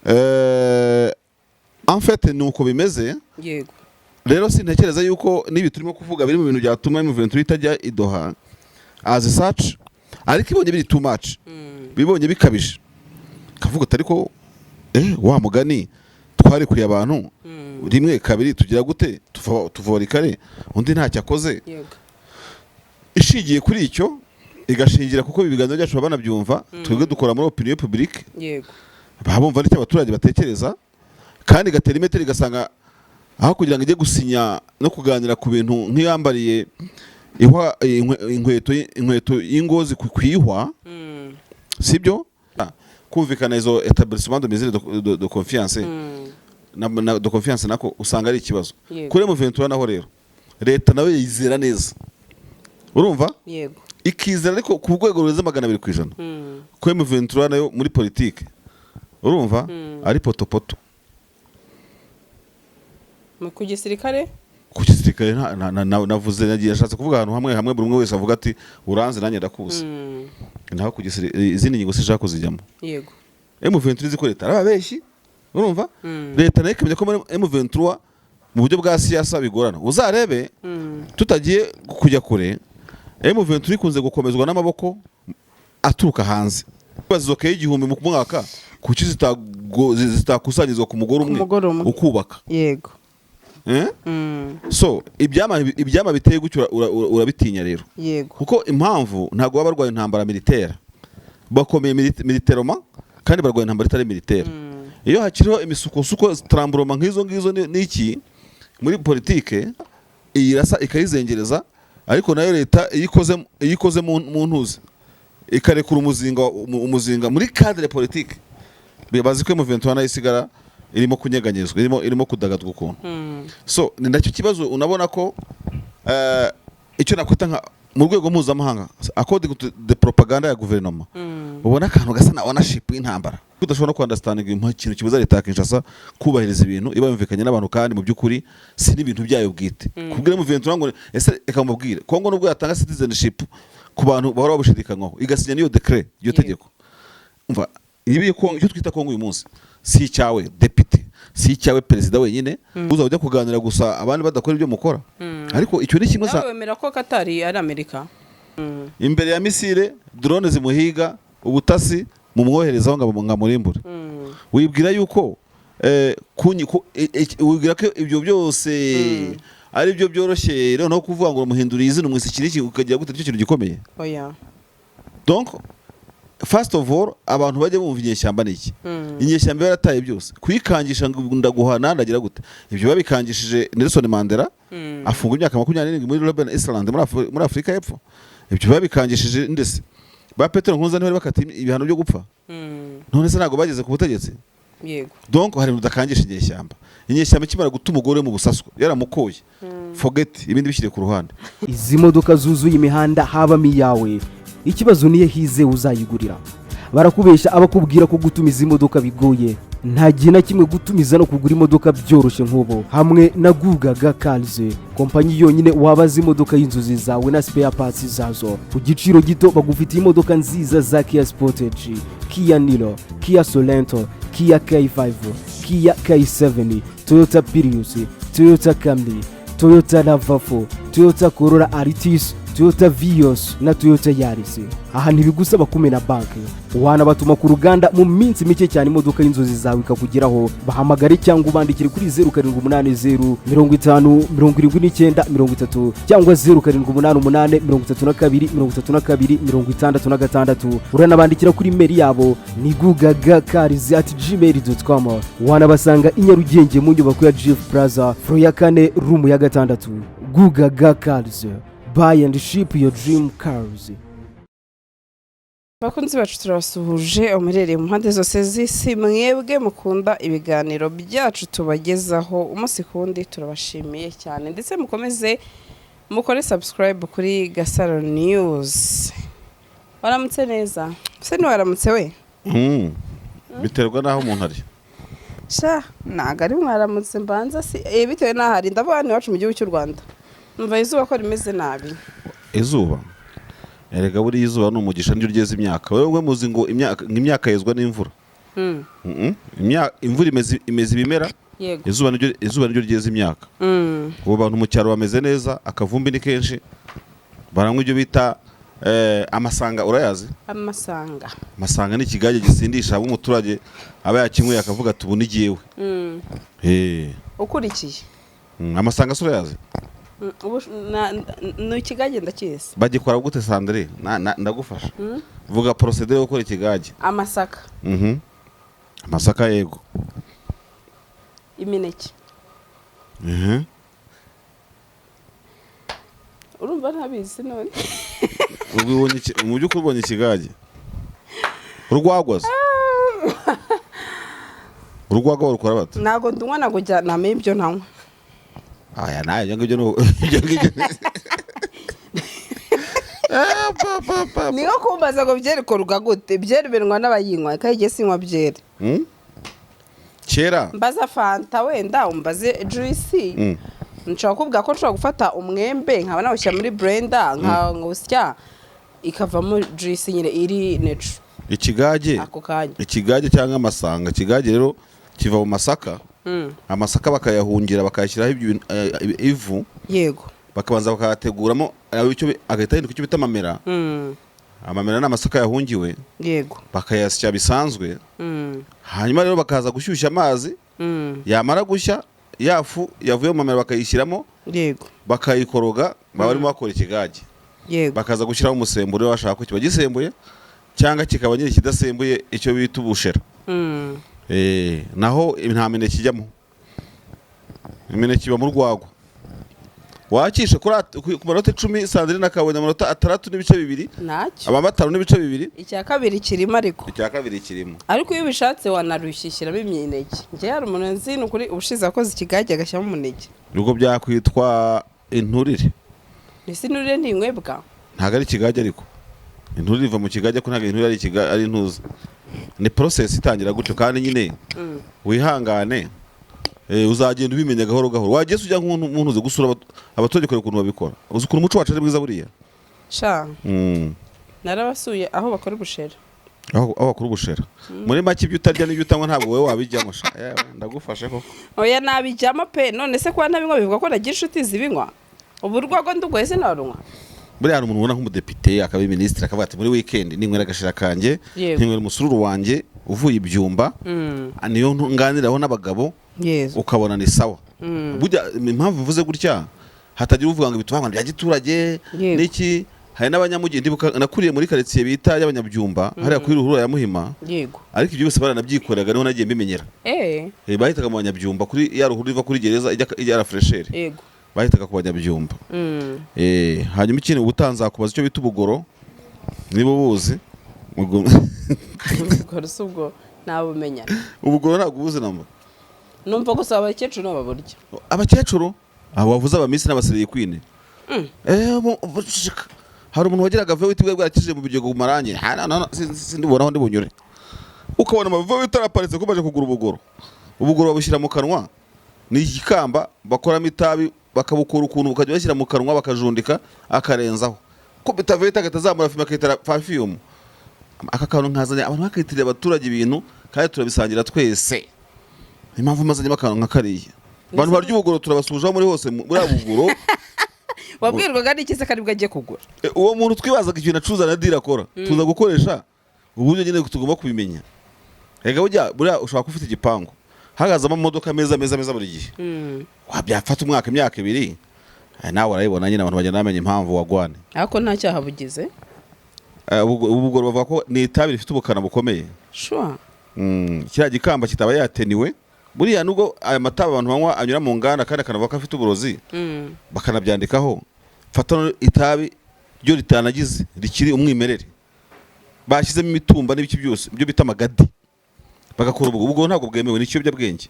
en fait nuko bimeze. Yego. Rero sintekereza yuko nibi turimo kuvuga biri mu bintu byatuma M23 itajya idoha as such, ariko ibonye biri too much, bibonye bikabije, kavuga ariko wa mugani twari kuya abantu rimwe kabiri tugira gute tuvora ikare undi ntacyo akoze. Yego. Ishigiye kuri icyo igashingira kuko ibiganiro byacu banabyumva, twebwe dukora muri opinion publique. Yego. Babumva n'icyo abaturage batekereza, kandi gatera imetero igasanga aho kugira ngo ijye gusinya no kuganira ku bintu nk'iyambariye inkweto y'ingozi kwihwa, sibyo kumvikana izo établissement de mesure de confiance de confiance nako usanga ari ikibazo kuri M23 naho. Rero leta nawe yizera neza, urumva, yego, ikizera ariko ku rwego rurenze 200% ko M23 nayo muri politique, urumva, ari potopoto. Ku gisirikare navuze nagiye ashatse kuvuga ahantu hamwe buri umwe wese avuga ati uranze nanjye ndakuzi, naho ku gisirikare izindi nyingo sishaka kuzijyamo. Yego. M23 ziko leta arababeshyi, urumva, leta nayo ikamenya ko M23 mu buryo bwa siyasa bigorana. Uzarebe tutagiye kujya kure, M23 ikunze gukomezwa n'amaboko aturuka hanze. Bazizoke y'igihumbi mu mwaka kuki zitakusanyizwa ku mugore umwe ukubaka. Yego. So ibyama biteye gutyo urabitinya rero. Yego. Kuko impamvu ntago baba barwaye intambara militaire, bakomeye militairement kandi barwaye intambara itari militaire. Iyo hakiriho imisukosuko tremblement nk'izo n'iki muri politique, iyirasa ikayizengereza, ariko nayo leta iyikoze mu ntuzi ikarekura umuzinga muri cadre politique, bibazi ko M23 nayo isigara irimo kunyeganyezwa, irimo kudagadwa ukuntu. So ni nacyo kibazo unabona ko icyo nakwita nka mu rwego mpuzamahanga according to the propaganda ya guverinoma, ubona akantu gasa na ownership y'intambara, udashobora no understanding ikintu kibuza leta ya Kinshasa kubahiriza ibintu iba yumvikanye n'abantu, kandi mu by'ukuri si n'ibintu byayo bwite. Kubwira M23 ngo ese reka mubwire Kongo nubwo yatanga citizenship ku bantu bahora babushidikanywaho, igasinya niyo decret, iyo tegeko, umva ibi ko icyo twita Kongo uyu munsi si cyawe deputy, si cyawe perezida wenyine uza ujya kuganira gusa abandi badakora ibyo mukora. Ariko icyo ni kimwe wemera ko Katari ari Amerika imbere ya misile drone zimuhiga ubutasi mu mwoherezaho ngo murimbure. Wibwira yuko wibwira ko ibyo byose ari byo byoroshye rero no kuvuga ngo muhinduriye izina umwisikiriki ukagira gute cyo kintu gikomeye. Oya. Donc first of all abantu bajye bumva inyeshyamba niki, inyeshyamba yarataye byose kwikangisha ngo ndaguhana ndagira gute. Ibyo babikangishije Nelson Mandela afunga imyaka 27 muri Robben Island muri Afrika y'Epfo. Ibyo babikangishije ndetse ba Petero Nkurunziza ntibari bakati ibihano byo gupfa, none se ntago bageze ku butegetsi. Yego. Donc hari udakangisha inyeshyamba kimara guta umugore mu busaswa yaramukoye, forget ibindi bishyire ku ruhande. Izi modoka zuzuye imihanda habamo iyawe, ikibazo niye hize uzayigurira. Barakubesha abakubwira ko gutumiza imodoka bigoye, nta gihe na kimwe gutumiza no kugura imodoka byoroshye nk'ubo. Hamwe na Gugaga Cars, kompanyi yonyine wabaza imodoka y'inzozi zawe na spare parts zazo ku giciro gito. Bagufitiye imodoka nziza za Kia Sportage, Kia Niro, Kia Sorento, Kia K5, Kia K7, Toyota Prius, Toyota Camry, Toyota RAV4, Toyota Corolla Altis, Toyota Vios na Toyota Yaris. Aha ntibigusaba kumena banki, wanabatuma ku ruganda mu minsi mike cyane imodoka y'inzozi zawe ikakugeraho. Bahamagare cyangwa ubandikire kuri 0780 50 79 30 cyangwa 0788 32 66. Uranabandikira kuri mail yabo ni gugagacars@gmail.com. Wanabasanga i Nyarugenge mu nyubako ya GF Plaza floor ya 4 room ya 6. Gugaga Cars, buy and ship your dream cars. Bakunzi bacu turabasuhuje umurere mu mpande zose z'isi, mwebwe mukunda ibiganiro byacu tubagezaho umunsi kundi. Turabashimiye cyane ndetse mukomeze mukore subscribe kuri Gasaro News. Waramutse neza se ni waramutse we? Biterwa naho umuntu ari sha nagari mwaramutse mbanza si bitewe n'ahari ndabana iwacu mu gihugu cy'u Rwanda. Numva izuba ko rimeze nabi. Izuba erega buri izuba n'umugisha ndyo ryeze imyaka. Wewe muzi ngo imyaka yezwa n'imvura. imvura imeze ibimera, yego izuba niryo ryeza imyaka. ubu bantu mu cyaro bameze neza, akavumbi ni kenshi, baranywa ibyo bita amasanga. Urayazi? Amasanga ni ikigage gisindisha, abo umuturage aba yakinyweye akavuga ati ubu nigiyewe. ukurikiye amasanga se urayazi? ni ikigage ndakizi. Bagikora gute Sandrine? Ndagufasha. Vuga procedure yo gukora ikigage. Amasaka. Amasaka yego. Imineke. Urumva ntabizi none. Mu by'ukuri ubonye ikigage. Urwagwa se? Urwagwa rukora bate? Ntago ndunywa, ntago namenye ibyo ntanywa. Aya nayo ibyo ngibyo niyo kumbaza ngo byerikorwa gute? Byeribenwa n'abayinywa, kandi sinywa byeri. Kera mbaza fanta, wenda umbaze juice. Nshobora kuvuga ko nshobora gufata umwembe nkaba nawushyira muri blender nkawusya ikavamo juice nyine iri necu. Ikigage cyangwa amasanga. Ikigage rero kiva mu masaka. Amasaka bakayahungira bakayashyiraho ivu, yego, bakabanza bakayateguramo agahita ahinduka icyo bita amamera. Amamera ni amasaka yahungiwe, yego, bakayasya bisanzwe. Hanyuma rero bakaza gushyushya amazi, yamara gushya yafu yavuye mu mamera bakayishyiramo, yego, bakayikoroga. Baba barimo bakora ikigage, yego, bakaza gushyiraho umusemburo bashaka ko kiba gisembuye cyangwa kikaba nyine kidasembuye, icyo bita ubushera. Naho nta mineke ijyamo. Imineke iba mu rwagwa. Wakishe ku manota 10 Sandrine akabonye amanota 3.2. Nacyo. Aba 5.2. Icya kabiri kirimo ariko. Icya kabiri kirimo. Ariko iyo bishatse wanarushyishyiramo imineke. Nje yari umuntu nzi n'ukuri ubushize akoze ikigage agashyamo umuneke. Nuko byakwitwa inturire. Ese inturire ni inywebwa? Ntago ari ikigage ariko. Inturire iva mu kigage ko ntago inturire ari intuza. Ni process itangira gutyo kandi nyine wihangane. Uzagenda ubimenya gahoro gahoro. Wageze ujya nk'umuntu uzi gusura abaturage kore ukuntu babikora. Uzi ukuntu umuco wacu ari mwiza buriya. Sha. Narabasuye aho bakora ubushera. Aho bakora ubushera. Muri make ibyo utarya n'ibyo utanywa ntabwo wowe wabijyamo. Sha ndagufashe koko. Oya nabijyamo pe, none se kwa nabinywa bivuga ko nagira inshuti zibinywa. Ubu rwago ndugwe se narunywa. Buriya hari umuntu ubona nk'umudepite akaba ministre akavuga ati muri weekend ninywera agashira kanjye, ninywera umusururu wanjye uvuye ibyumba, niyo nganiraho n'abagabo. Yes. Ukabona ni sawa. Burya impamvu mvuze gutya hatagira uvuga ngo bitubangana bya giturage niki. Hari n'abanyamugi nakuriye muri quartier bita y'abanyabyumba hariya kuri ruhuro ya Muhima. Yego. Ariko ibyo byose baranabyikoreraga niho nagiye mbimenyera. Bahitaga mu banyabyumba kuri ya ruhuro iva kuri gereza ijya la fresher. Yego. Bahitaga ku banyabyumba. Hanyuma ikindi ubutanza kubaza icyo bita ubugoro nibo buzi. Ubugoro subwo nabumenya. Ubugoro ntabwo buzi namba. Numva gusa abakecuru n'ababuryo. Abakecuru abo bavuza abamisi n'abasiriye kwine. Hari umuntu wagiraga vuba witibwe bwarakije mu biryogo gumaranye. Sindibonaho ndibunyure. Ukabona amavuva bitaraparitse ko baje kugura ubugoro. Ubugoro babushyira mu kanwa. Ni igikamba bakoramo itabi bakabukura ukuntu ukajya bashyira mu kanwa bakajundika akarenzaho. Ko bitaveta gatazamura fima kitara perfume. Aka kantu nkazanye abantu bakitirira abaturage ibintu kandi turabisangira twese. Impamvu mazanye makano nkakariye. Abantu barya ubugoro turabasuje muri hose muri abugoro. Wabwirwaga n'iki se karibwa agiye kugura? Uwo muntu twibazaga ikintu acuza na dira akora. Tuza gukoresha uburyo nyine tugomba kubimenya. Ega burya ushobora kufite igipangu. Hagazamo imodoka meza buri gihe. Wabyafata umwaka imyaka 2. Nawe urayibona nyine abantu bagenda bamenya impamvu wagwane. Ariko nta cyaha bugize. Ubugoro bavuga ko ni itabi rifite ubukana bukomeye. Sure. Kiriya gikamba kitaba yateniwe. Buriya nubwo aya mataba abantu banywa anyura mu nganda kandi akanavuga ko afite uburozi. Bakanabyandikaho. Fata itabi ryo ritanagize rikiri umwimerere. Bashyizemo imitumba n'ibiki byose byo bita amagadi. Bagakora ubwo ntabwo bwemewe n'icyo byabwenge.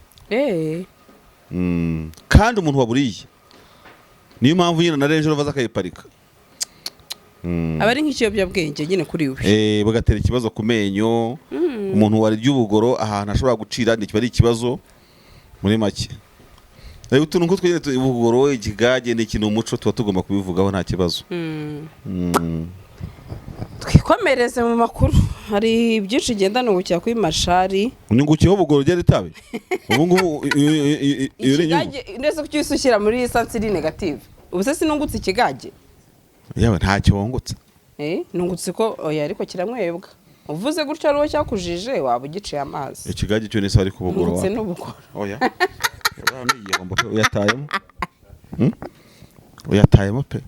Kandi umuntu waburiye. Niyo mpamvu nyine na Range Rover akayiparika. Abari nk'ikiyobyabwenge nyine kuri we. Bagatera ikibazo ku menyo. Umuntu warya ubugoro ahantu ashobora gucira ni kibari ikibazo muri make. Utuntu nk'utwo nyine ubugoro ikigage ni ikintu umuco tuba tugomba kubivugaho nta kibazo. twikomereze mu makuru hari byinshi igenda nungukira kuri Mashari unyungukiyeho ubugoro ugera itabi ubu ngubu iyo ni inyungu neza ko cyose ushyira muri sansiri negative ubu se sinungutse ikigage yawe ntacyo wungutse nungutse ko oya ariko kiramwebwa uvuze gutyo ari wowe cyakujije waba ugiciye amazi ikigage cyo nese ari ku bugoro nungutse n'ubugoro oya yagomba ko uyatayemo uyatayemo pe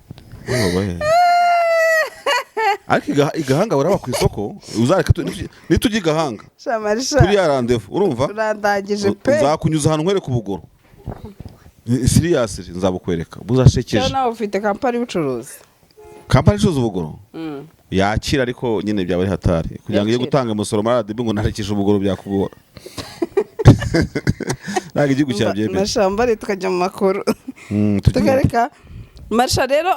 ariko igahanga baraba ku isoko uzareka nitujya igahanga kuri ya randevu urumva urandagije pe nzakunyuza ahantu nkwereka ubugoro siriyasi nzabukwereka buzashekeje cyane nawe ufite kampani y'ubucuruzi kampani icuruza ubugoro yakira ariko nyine byaba ari hatari kugira ngo iyo gutanga umusoro muri RDB ngo narekeshe ubugoro byakugora ntabwo igihugu cyabyemera mashambari tukajya mu makuru tukareka Marsha rero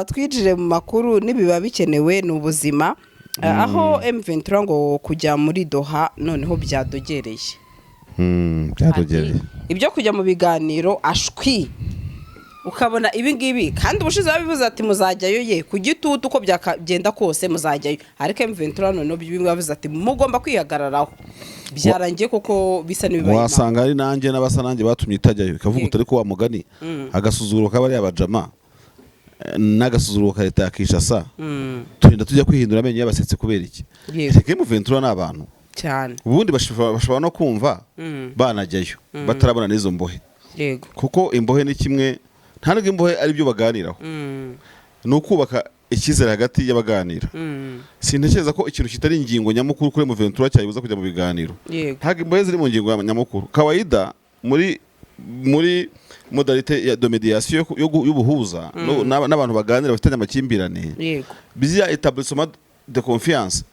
twinjire mu makuru nibiba bikenewe n'ubuzima aho M23 ngo kujya muri Doha noneho byadogereye byadogereye ibyo kujya mu biganiro ashwi ukabona ibi ngibi kandi ubushize babivuze ati muzajyayo ye ku gitutu uko byagenda kose muzajyayo ariko M23 noneho bivuze ati mugomba kwihagararaho byarangiye koko bisa n'ibibaye wasanga ari nanjye n'abasa nanjye batumye itajyayo ikavuga utari ko wa mugani agasuzuguro kabari abajama n'agasuzuguro ka leta ya Kinshasa turinda tujya kwihindura amenyo y'abasetse kubera iki reka M23 n'abantu cyane ubundi bashobora no kumva banajyayo batarabona n'izo mbohe yego kuko imbohe ni kimwe nta nubwo imbohe ari byo baganiraho ni ukubaka icyizere hagati y'abaganira sintekereza ko ikintu kitari ingingo nyamukuru kuri M23 cyayibuza kujya mu biganiro ntabwo imbohe ziri mu ngingo nyamukuru kawaida muri modalité de médiation y'ubuhuza n'abantu baganira bafite amakimbirane bizya établissement de confiance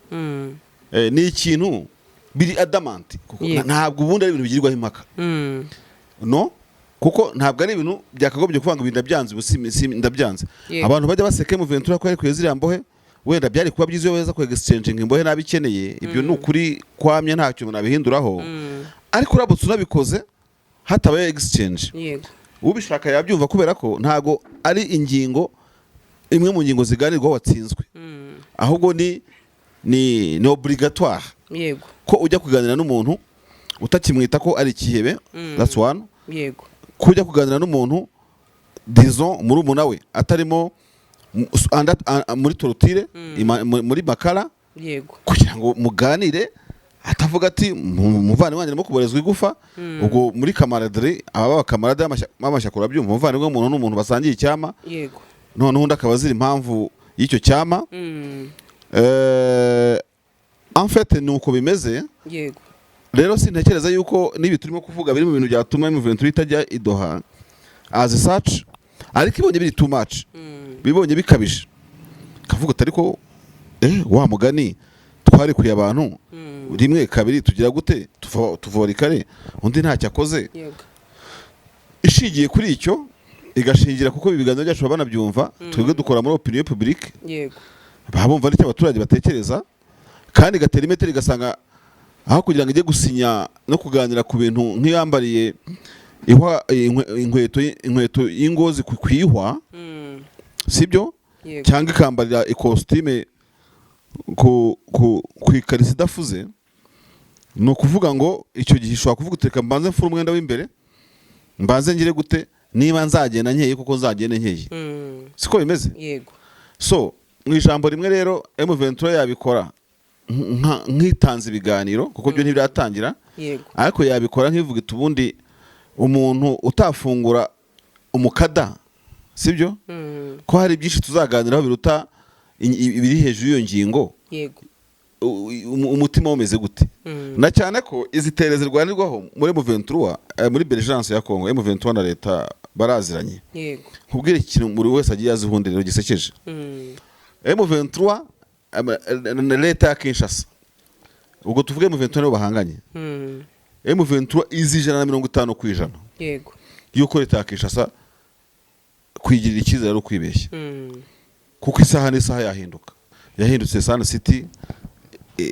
ni ikintu biri adamant ntabwo ubundi ari ibintu bigirirwaho impaka no kuko ntabwo ari ibintu byakagombye kuvanga ibintu ndabyanze ndabyanze abantu bajya baseka M23 ko ari kwezira mbohe wenda byari kuba byiza iyo weza ko exchange imbohe nabikeneye ibyo ni ukuri kwamye ntacyo nabihinduraho ariko urabutse unabikoze hatabaye exchange yego ubishaka yabyumva kubera ko ntago ari ingingo imwe mu ngingo ziganirwaho watsinzwe ahubwo ni obligatoire yego ko ujya kuganira n'umuntu utakimwita ko ari ikihebe that's one yego kujya kuganira n'umuntu disons muri umunawe atarimo muri torotire muri makara yego kugira ngo muganire atavuga ati muvane wanjye mo kuborezwa igufa ubwo muri camaraderie aba kamarade y'amashyakura byumva muvane w'umuntu n'umuntu basangiye icyama yego none undi akaba ziri impamvu y'icyo cyama en fait ni uko bimeze yego rero sintekereza yuko nibi turimo kuvuga biri mu bintu byatuma M23 itajya idoha as such ariko ibonye biri too much bibonye bikabije kavuga atari ko wa mugani twari kuri abantu rimwe kabiri tugira gute tuvora ikare undi ntacyo akoze ishigiye kuri icyo igashingira kuko ibiganiro byacu banabyumva twebwe dukora muri opinion publique yego babumva n'icyo abaturage batekereza kandi gatera imetero igasanga aho kugira ngo ijye gusinya no kuganira ku bintu nk'iyambariye inkweto y'ingozi kwihwa sibyo cyangwa ikambarira ikositime ku ikarisi idafuze ni ukuvuga ngo icyo gihe ushobora kuvuga utereka mbanze mfura umwenda w'imbere mbanze ngire gute niba nzagenda nkeye kuko nzagenda nkeye siko bimeze yego so mu ijambo rimwe rero M23 yabikora nk'itanze ibiganiro kuko byo ntibiratangira ariko yabikora nk'ivuga iti ubundi umuntu utafungura umukada sibyo ko hari byinshi tuzaganiraho biruta ibiri hejuru y'iyo ngingo yego umutima umeze gute na cyane ko izitereze zirwanirwaho muri M23 muri Belgique ya Congo M23 na leta baraziranye yego kubwira ikintu muri wese agiye azihundira gisekeje M23 na leta ya Kinshasa ubwo tuvuge M23 nibo bahanganye M23 izi 150% yego yuko leta ya Kinshasa kwigirira icyizere ari kwibeshya kuko isaha n'isaha yahindutse Sun City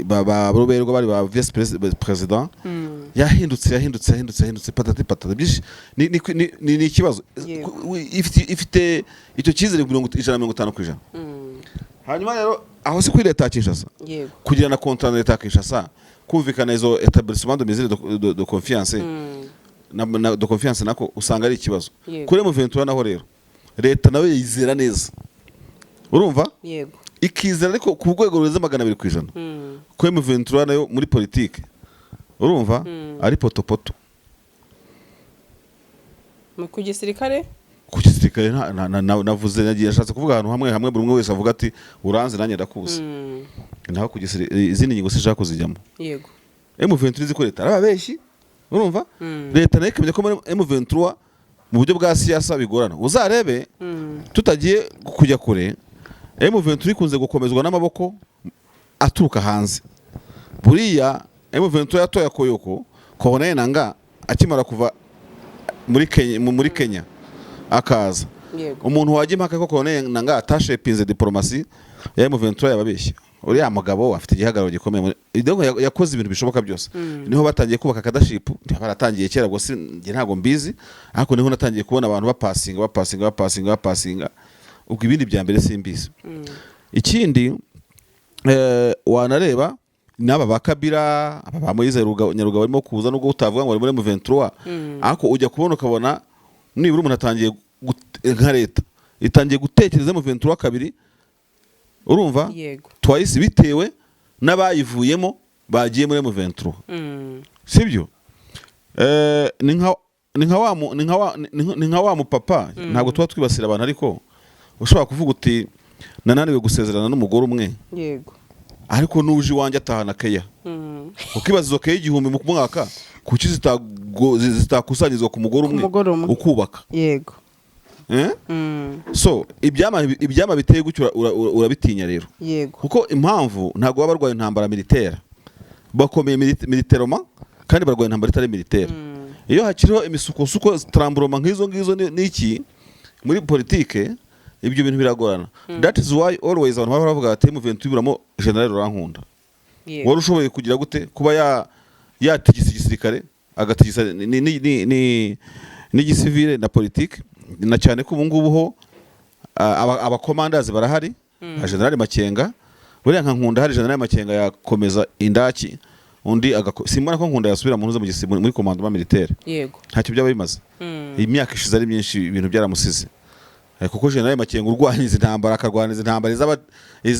baba ruberwa bari ba vice president yahindutse patati byinshi ni ikibazo ifite icyo cyizere 150% hanyuma rero aho si kuri leta ya Kinshasa yego kugira na contrat na leta ya Kinshasa kumvikana izo etablissement de mesure de confiance de confiance nako usanga ari ikibazo Yego. kuri M23 naho rero leta nawe yizera neza urumva yego ikizera ariko ku rwego rurenze 200%. Ko M23 nayo muri politique urumva ari potopoto ku gisirikare ku gisirikare navuze nagiye ashatse kuvuga ahantu hamwe buri umwe wese avuga ati uranze nanjye ndakuzi naho ku gisirikare izindi nyingo sishaka kuzijyamo yego M23 ziko leta arababeshi urumva leta nayo ikamenya ko M23 mu buryo bwa siyasa bigorana uzarebe tutagiye kujya kure M23 ikunze gukomezwa n'amaboko aturuka hanze buriya M23 yatoya koyoko Corneille Nangaa akimara kuva muri Kenya akaza umuntu wajya impaka ko Corneille Nangaa atashepinze diplomasi ya M23 yababeshya uriya mugabo afite igihagararo gikomeye yakoze ibintu bishoboka byose niho batangiye kubaka kadaship baratangiye kera gose nge ntago mbizi ariko niho natangiye kubona abantu bapasinga ubwo ibindi bya mbere simbizi ikindi wanareba n'aba bakabira aba ba Moise Nyaruga barimo kuza nubwo utavuga ngo muri M23 ariko ujya kubona ukabona nibura umuntu atangiye nka leta itangiye gutekereza M23 kabiri urumva twice bitewe n'abayivuyemo bagiye muri M23 sibyo ni nka wa mupapa ntabwo tuba twibasira abantu ariko ushobora kuvuga uti nananiwe gusezerana n'umugore umwe yego ariko nuje iwanjye atahana keya ukibaza izo keya igihumbi mu mwaka kuki zitakusanyizwa ku mugore umwe ukubaka yego so ibyama biteye gutyo urabitinya rero yego kuko impamvu ntabwo baba barwaye intambara militaire bakomeye militairement kandi barwaye intambara itari militaire iyo hakiriho imisukosuko tremblement nk'izo n'iki muri politique ibyo bintu biragorana that is why always abantu bavuga ati M23 buramo General Rankunda wari ushoboye kugira gute kuba yatigisa igisirikare agatigisa ni gisivile na politique na cyane ko ubungubu ho aba commanders barahari General Makenga buriya nka Nkunda hari General Makenga yakomeza indaki undi simbona ko Nkunda yasubira mu ntuze muri commandement militaire yego ntacyo byaba bimaze imyaka ishize ari myinshi ibintu byaramusize kuko General Makenga urwaniza intambara akarwaniza intambara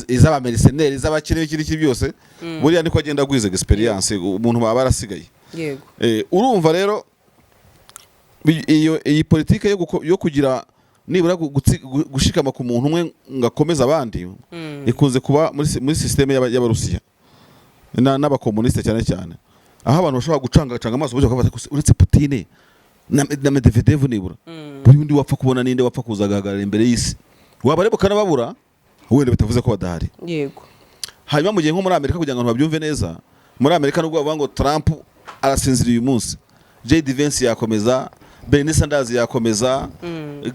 izaba mercenaires iz'abakire ikindi byose buriya niko agenda gwiza experience umuntu baba barasigaye yego urumva rero iyi politique yo kugira nibura gushikama ku muntu umwe ngakomeza abandi ikunze kuba muri systeme y'abarusiya n'abakomuniste cyane aho abantu bashobora gucanga amaso buje bakavuga uretse Putin na Medvedev nibura buri undi wapfa kubona ninde wapfa kuzagahagarara imbere y'isi wabarebukana babura wenda bitavuze ko badahari yego hanyuma mu gihe nko muri Amerika kugira ngo abantu babyumve neza muri Amerika nubwo bavuga ngo Trump arasinzira uyu munsi J.D. Vance yakomeza Bernie Sanders yakomeza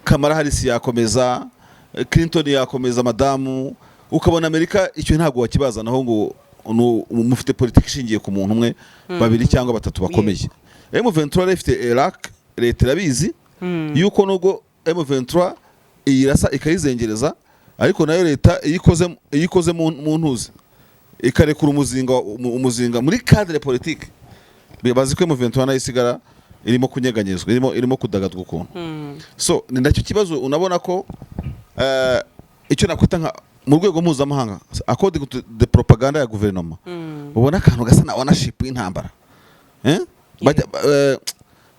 Kamala Harris yakomeza Clinton yakomeza madamu ukabona Amerika icyo ntabwo wakibazanaho ngo mufite politiki ishingiye ku muntu umwe babiri cyangwa batatu bakomeye M23 ifite Iraq leta irabizi yuko nubwo M23 iyirasa ikayizengereza ariko nayo leta iyikoze mu ntuzi ikarekura umuzinga muri cadre politique bazi ko M23 nayo isigara irimo kunyeganyezwa irimo kudagadwa ukuntu so ni nacyo kibazo unabona ko icyo nakwita nka mu rwego mpuzamahanga according to the propaganda ya guverinoma ubona akantu gasa na ownership y'intambara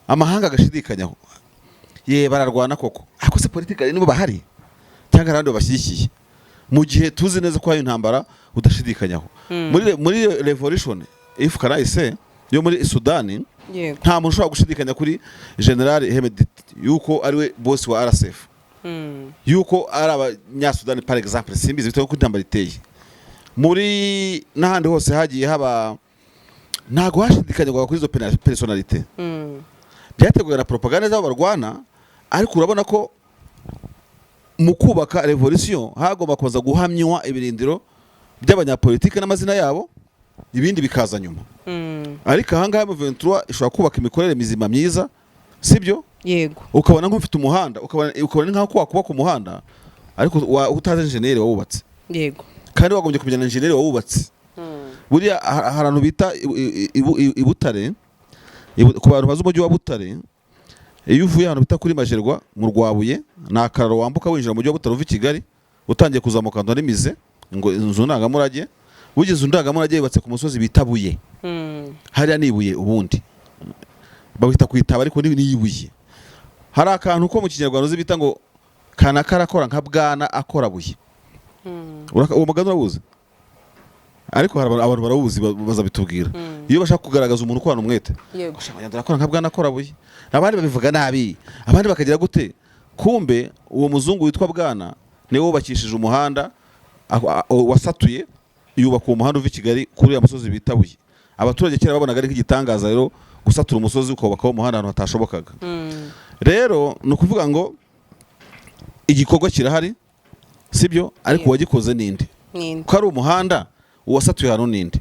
amahanga agashidikanyaho bararwana koko ariko se politique nibo bahari cyangwa abandi bashyigikiye mu gihe tuzi neza ko hari intambara udashidikanyaho muri revolution if karaise yo muri Sudani nta muntu ushobora gushidikanya kuri General Hemedti yuko ariwe boss wa RSF yuko ari abanyasudani par exemple simbizi bitewe ko intambara iteye muri n'ahandi hose hagiye haba ntago hashidikanywa kuri izo personalite byateguwe na propaganda z'abo barwana ariko urabona ko mu kubaka revolution hagomba kuza guhamywa ibirindiro by'abanyapolitike n'amazina yabo ibindi bikaza nyuma ariko ahangaha M23 ishobora kubaka imikorere mizima myiza sibyo yego ukabona nk'ufite umuhanda ukabona nkaho kubaka umuhanda ariko utazi engineer wawubatse yego kandi wagombye kumenya na engineer wawubatse. Buriya hari ahantu bita i Butare, ku bantu bazi umujyi wa Butare, iyo uvuye ahantu bita kuri Majerwa mu Rwabuye, ni akararo wambuka winjira mu mujyi wa Butare uva i Kigali, utangiye kuzamuka ahantu hari Mize ngo inzu ndangamurage, bugeze inzu ndangamurage yubatse ku musozi bita Buye. Hariya ni ibuye ubundi bawita kwitaba ariko ni ibuye. Hari akantu ko mu Kinyarwanda uzi bita ngo kana karakora nka bwana akora buye. Uwo mugani urabuzi? Ariko hari abantu barawuzi bazabitubwira. Iyo bashaka kugaragaza umuntu ukorana umwete, yego abanyarwanda akora nka bwana akora buye, abandi babivuga nabi, abandi bakagira gute. Kumbe uwo muzungu witwa Bwana niwe wubakishije umuhanda wasatuye, yubaka uwo muhanda uva i Kigali kuri ya musozi bita Buye. Abaturage kera babonaga ari nk'igitangaza rero gusatura umusozi ukubakaho umuhanda ahantu hatashobokaga. Rero ni ukuvuga ngo igikorwa kirahari, sibyo, ariko uwagikoze ninde? Ko ari umuhanda uwasatuye hano ninde?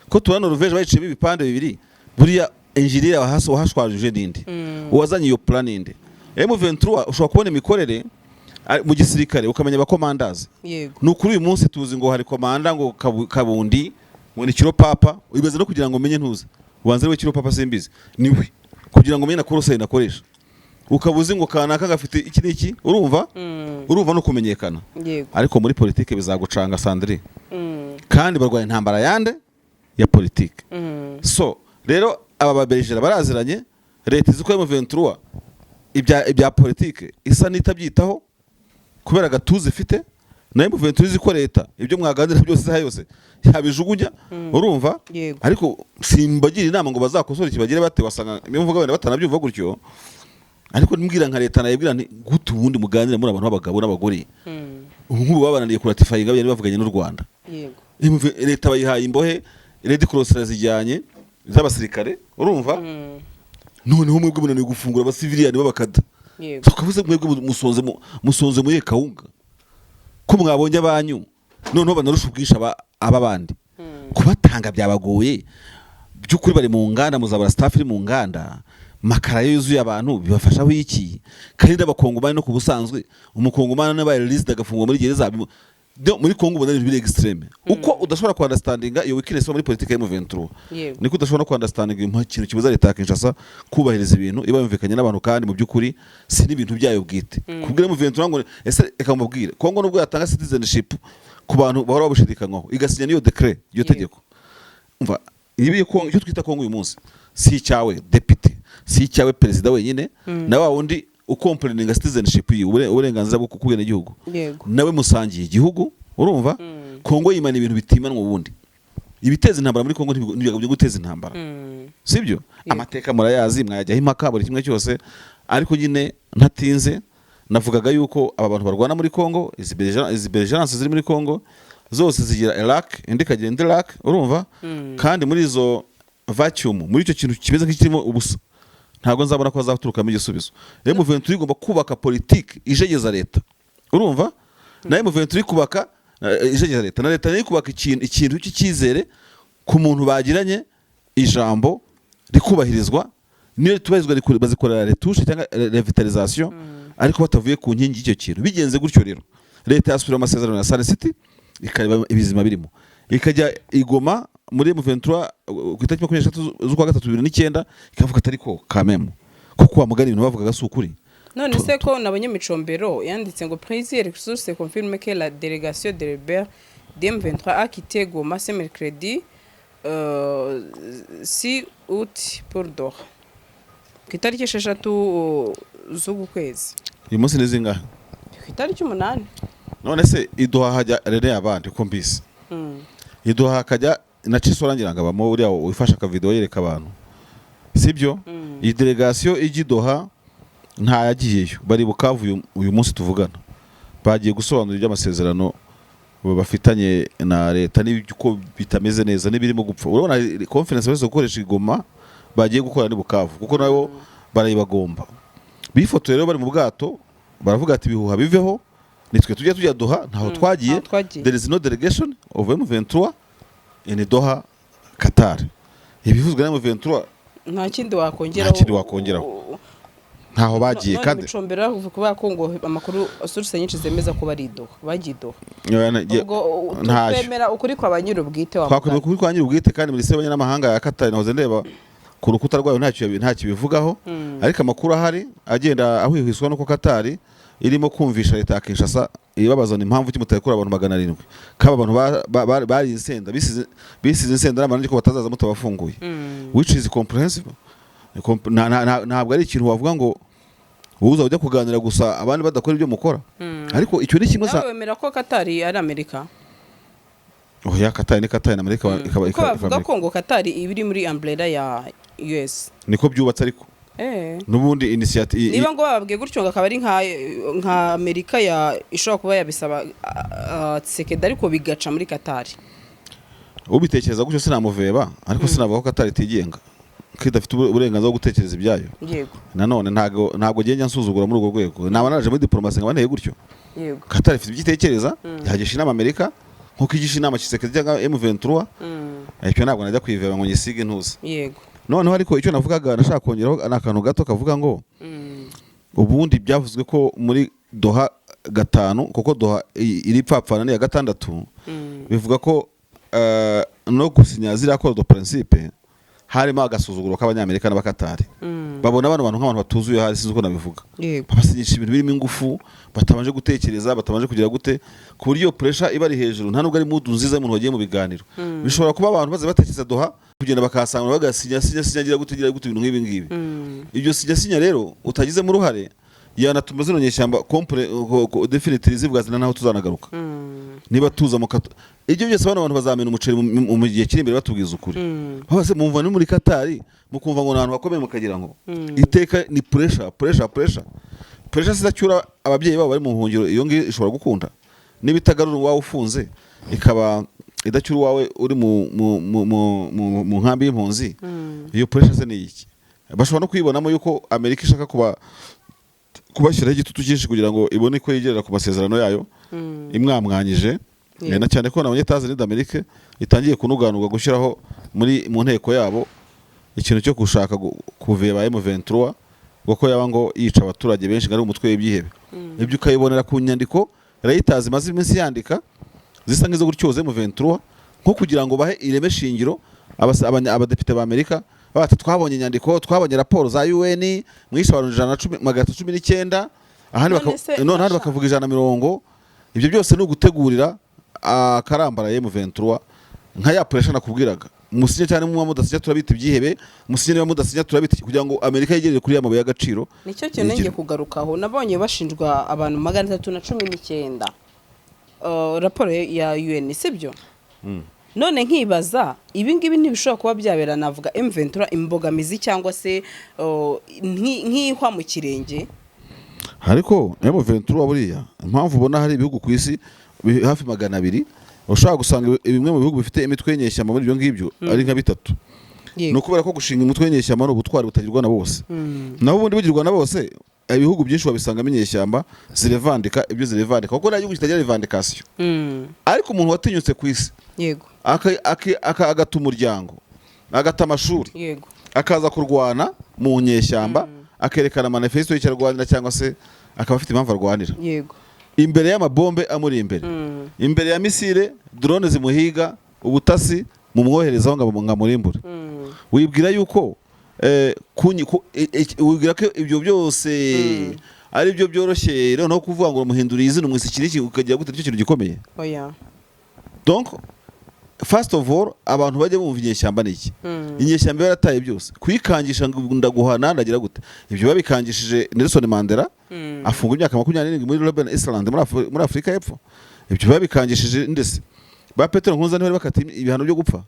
Ko tubona Norvège bayiciyemo ibipande bibiri, buriya engineer wahashwarije ninde? Uwazanye iyo plan ninde? M23 ushobora kubona imikorere mu gisirikare ukamenya abakomandazi. Ni ukuri uyu munsi tuzi ngo hari komanda ngo Kabundi ngo ni Kiro Papa, ubibaze no kugira ngo menye ntuza ubanze we Kiro Papa simbizi niwe, kugira ngo menye na kurose nakoresha, ukabuzi ngo kanaka gafite iki n'iki, urumva no kumenyekana. Ariko muri politike bizagucanga Sandrine, kandi barwaye intambara yande ya politike. So rero aba babelgera baraziranye, leta izi ko M23 ibya politike isa nitabyitaho kubera gatuze ifite, na M23 izi ko leta ibyo mwaganira byose yose yabijugunya, urumva. Ariko simbagira inama ngo bazakosora ikibagire bate, wasanga imvuga wenda batanabyumva gutyo. Ariko nimbwira nka leta nayibwira nti gutu ubundi muganira muri abantu b'abagabo n'abagore, ubu babananiye kuratify ingabye bavuganye n'u Rwanda. Leta bayihaye imbohe, Red Cross razijyanye z'abasirikare, urumva. Noneho mwebwe munaniye gufungura abasiviliani b'abakada, tukavuze mwebwe musonze muye kawunga ko mwabonye abanyu, noneho banarusha ubwisha aba bandi kubatanga byabagoye. By'ukuri bari mu nganda, muzabara staff iri mu nganda, makara yuzuye abantu bibafasha wiki. Kandi n'abakongomani no kubusanzwe umukongomani n'abaye released agafungwa muri gereza muri Kongo ubona ibintu biri extreme. Uko udashobora ku understandinga iyo weakness muri politike ya M23, niko udashobora ku understandinga ikintu kibuza leta ya Kinshasa kubahiriza ibintu iba yumvikanye n'abantu, kandi mu by'ukuri si n'ibintu byayo bwite. Kubwira M23 ngo ese reka mubwire Kongo nubwo yatanga citizenship ku bantu bahora babushidikanywaho, igasinya niyo decret, iyo tegeko. Umva ibi Kongo icyo twita Kongo uyu munsi si cyawe deputy, si cyawe president wenyine, na wa wundi ukomplaininga citizenship uburenganzira bwo kukubena igihugu, nawe musangiye igihugu, urumva. Kongo yimana ibintu bitimanwa ubundi. Ibiteza intambara muri Kongo ntibyo guteza intambara, sibyo. Amateka murayazi, mwajya impaka buri kimwe cyose. Ariko nyine ntatinze navugaga yuko aba bantu barwana muri Kongo, izi belligérance ziri muri Kongo zose zigira Iraq, indi kagira indi Iraq, urumva. Kandi muri izo vacuum, muri icyo kintu kimeze nk'ikirimo ubusa, ntabwo nzabona ko bazaturuka mu gisubizo. M23 igomba kubaka politiki ijegeza leta, urumva. Na M23 kubaka ijegeza leta, na leta ni kubaka ikintu cy'ikizere ku muntu bagiranye ijambo rikubahirizwa, niyo tubahirizwa bazikorera retouche cyangwa revitalisation, ariko batavuye ku nkingi y'icyo kintu. Bigenze gutyo rero leta yasubira amasezerano ya Sun City ikareba ibizima birimo, ikajya igoma muri M23 ku itariki 23 z'ukwa gatatu 2009 ikavuga atari ko kamemo kuko wamugana ibintu bavugaga si ukuri. None se ko n'abanyamicombero yanditse ngo Président Ressources confirme que la délégation de l'Hébert d'M23 a quitté Goma ce mercredi 6 août pour Doha ku itariki 6 z'uku kwezi. Uyu munsi ni zingahe? Ku itariki 8. None se iduha hajya rene abandi ko mbisi iduha hakajya na Chisora ngiranga bamo uriya wifasha ka video yereka abantu, sibyo. Iyi delegation igidoha nta yagiyeyo, bari Bukavu uyu munsi tuvugana, bagiye gusobanura iby'amasezerano bafitanye na leta n'uko bitameze neza n'ibirimo gupfa. Urabona conference bose gukoresha igoma bagiye gukora ni Bukavu kuko nabo barayibagomba. Bifoto rero bari mu bwato baravuga ati bihuha biveho, nitwe tujya Doha, ntaho twagiye. There is no delegation of M23 in Doha, Qatar. Ibivuzwe na M23 nta kindi wakongeraho. ntaho bagiye kandi bicombera kuvuga ko ngo amakuru source nyinshi zemeza ko bari Doha bagiye Doha ubwo twemera ukuri kwa banyiri ubwite wa twakwemera ukuri kwa banyiri ubwite kandi Minisiteri y'Abanyamahanga ya Qatar nahoze ndeba ku rukuta rwayo ntacyo bivugaho ariko amakuru ahari agenda ahwihwiswa nuko Qatar irimo kumvisha leta ya Kinshasa ibabazana impamvu kimutarekura abantu 700 kaba abantu bari insenda bisize insenda n'abantu ko batazaza mutabafunguye which is comprehensive. Ntabwo ari ikintu wavuga ngo uza ujya kuganira gusa abandi badakora ibyo mukora ariko icyo ni kimwe nawe wemera ko Qatar ari Amerika. Oya Qatar ni Qatar na Amerika ikaba bavuga ko ngo Qatar ibiri muri umbrella ya US niko byubatse ariko nubundi initiative niba ngo bababwiye gutyo akaba ari nka Amerika ya ishobora kuba yabisaba Tshisekedi ariko bigaca muri Qatar. Ubitekereza gutyo sinamuveba ariko sinavuga ko Qatar itigenga kidafite uburenganzira bwo gutekereza ibyayo. Yego. Nanone ntago genya nsuzugura muri urwo rwego. Naba naje muri diplomasi ngabane gutyo. Yego. Qatar ifite ibyitekereza yagisha inama Amerika nkuko igisha inama Tshisekedi cyangwa M23. Icyo ntabwo najya kwiveba ngo nyisige ntuza. Yego. Noneho ariko icyo navugaga nashaka kongeraho akantu gato kavuga ngo ubundi byavuzwe ko muri Doha 5 kuko Doha iri pfapfana ni ya 6 bivuga ko no gusinya zira accord de principe harimo agasuzuguro k'Abanyamerika n'Abakatari babona abantu nk'abantu batuzuye hari sinzi uko nabivuga babasinyisha ibintu birimo ingufu batabanje gutekereza batabanje kugira gute ku buryo pressure iba ari hejuru nta nubwo ari mudu nziza umuntu wagiye mu biganiro bishobora kuba abantu baze batekereza Doha kugenda bakasanga bagasinya gira gute ibintu nk'ibi ngibi ibyo sinya rero utagize mu ruhare yanatuma zino nyeshyamba definitely zivugazina naho tuzanagaruka niba tuza mukato ibyo byose abantu bazamena umuceri mu gihe kiri imbere batubwiza ukuri bose mumva ni muri Qatar mukumva ngo nabantu bakomeye mukagira ngo iteka ni pressure sidacyura ababyeyi babo bari mu buhungiro iyo ngi ishobora gukunda nibitagarura wawe ufunze ikaba idacyura wawe uri mu nkambi y'impunzi iyo pressure se ni iki bashobora no kwibonamo yuko Amerika ishaka kubashyiraho igitutu cyinshi kugira ngo ibone ko yigerera ku masezerano yayo imwamwanyije na cyane ko nabonye Tanzania d'Amerique itangiye kunuganurwa gushyiraho mu nteko yabo ikintu cyo gushaka kuveba M23 kuko yaba ngo yica abaturage benshi ngari umutwe w'ibyihebe ibyo ukayibonera ku nyandiko Reuters imaze iminsi yandika zisa ngizo gutyoze M23 nko kugira ngo bahe ireme shingiro abadepite ba Amerika bata twabonye inyandiko twabonye raporo za UN mwisha abantu 119 ahandi bakavuga 150 ibyo byose no gutegurira akarambara M23 nka ya pressure nakubwiraga musinye cyane mu mudasinya turabita ibyihebe musinye niba mudasinya turabita kugira ngo Amerika yigerere kuri amabuye y'agaciro nicyo kintu ngiye kugarukaho nabonye bashinjwa abantu 319 raporo ya UN sibyo none nkibaza ibi ngibi ntibishobora kuba byabera navuga M23 imbogamizi cyangwa se nk'ihwa mu kirenge ariko M23 buriya impamvu ubona hari ibihugu ku isi hafi 200 ushaka gusanga bimwe mu bihugu bifite imitwe y'inyeshyamba muri ibyo ngibyo ari nka 3 no kubera ko gushinga umutwe w'inyeshyamba no gutwara butagirwa na bose naho ubundi bugirwa na bose ibihugu byinshi babisanga inyeshyamba zirevandika ibyo zirevandika kuko nta gihugu kitagira revendication ariko umuntu watinyutse ku isi yego agata umuryango agata amashuri yego akaza kurwana mu nyeshyamba akerekana manifesto y'Icyarwanda cyangwa se akaba afite impamvu arwanira yego imbere y'amabombe amuri imbere ya misile drone zimuhiga ubutasi mu mwoherezaho ngo ngamurimbure wibwira yuko wibwira ko ibyo byose ari byo byoroshye rero no kuvuga ngo muhindura izina umwisi kiriki ukagira gute cyo kintu gikomeye oya donc first of all abantu bajye mu inyeshyamba niki inyeshyamba yarataye byose kwikangisha ngo ndaguhana ndagira gute ibyo babikangishije Nelson Mandela afunga imyaka 27 muri Robben Island muri Afrika y'Epfo ibyo babikangishije ndese ba Petero Nkurunziza niho bakati ibihano byo gupfa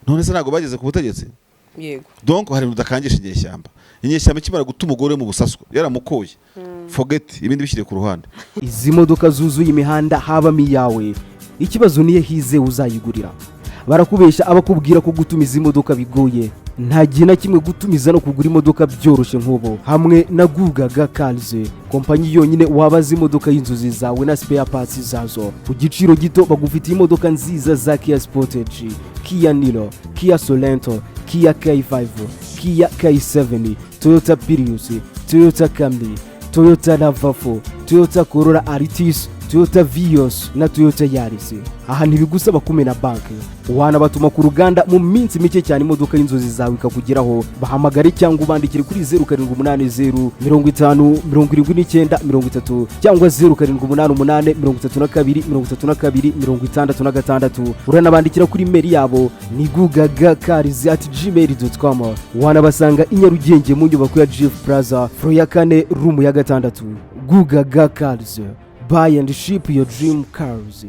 none se nago bageze ku butegetsi yego donc hari mudakangisha inyeshyamba kimara guta umugore mu busaswa yaramukoye forget ibindi bishyire ku ruhande izi modoka zuzuye imihanda habamo iyawe ikibazo niye hize uzayigurira barakubesha abakubwira ko gutumiza imodoka bigoye nta gihe na kimwe gutumiza no kugura imodoka byoroshye nk'ubu hamwe na Gugaga Cars kompanyi yonyine wabaza imodoka y'inzozi zawe na spare parts zazo ku giciro gito bagufitiye imodoka nziza za Kia Sportage, Kia Niro, Kia Sorento, Kia K5, Kia K7, Toyota Prius, Toyota Camry, Toyota RAV4, Toyota Corolla Altis, Toyota Vios na Toyota Yaris. Aha ntibigusaba kumena banki, wanabatuma ku ruganda mu minsi mike cyane imodoka y'inzozi zawe ikakugeraho. Bahamagare cyangwa ubandikire kuri 0780 50 79 30 cyangwa 0788 32 66. Uranabandikira kuri mail yabo ni gugagacars@gmail.com. Wanabasanga i Nyarugenge mu nyubako ya GF Plaza floor ya 4 room ya 6. Gugaga Cars, buy and ship your dream cars.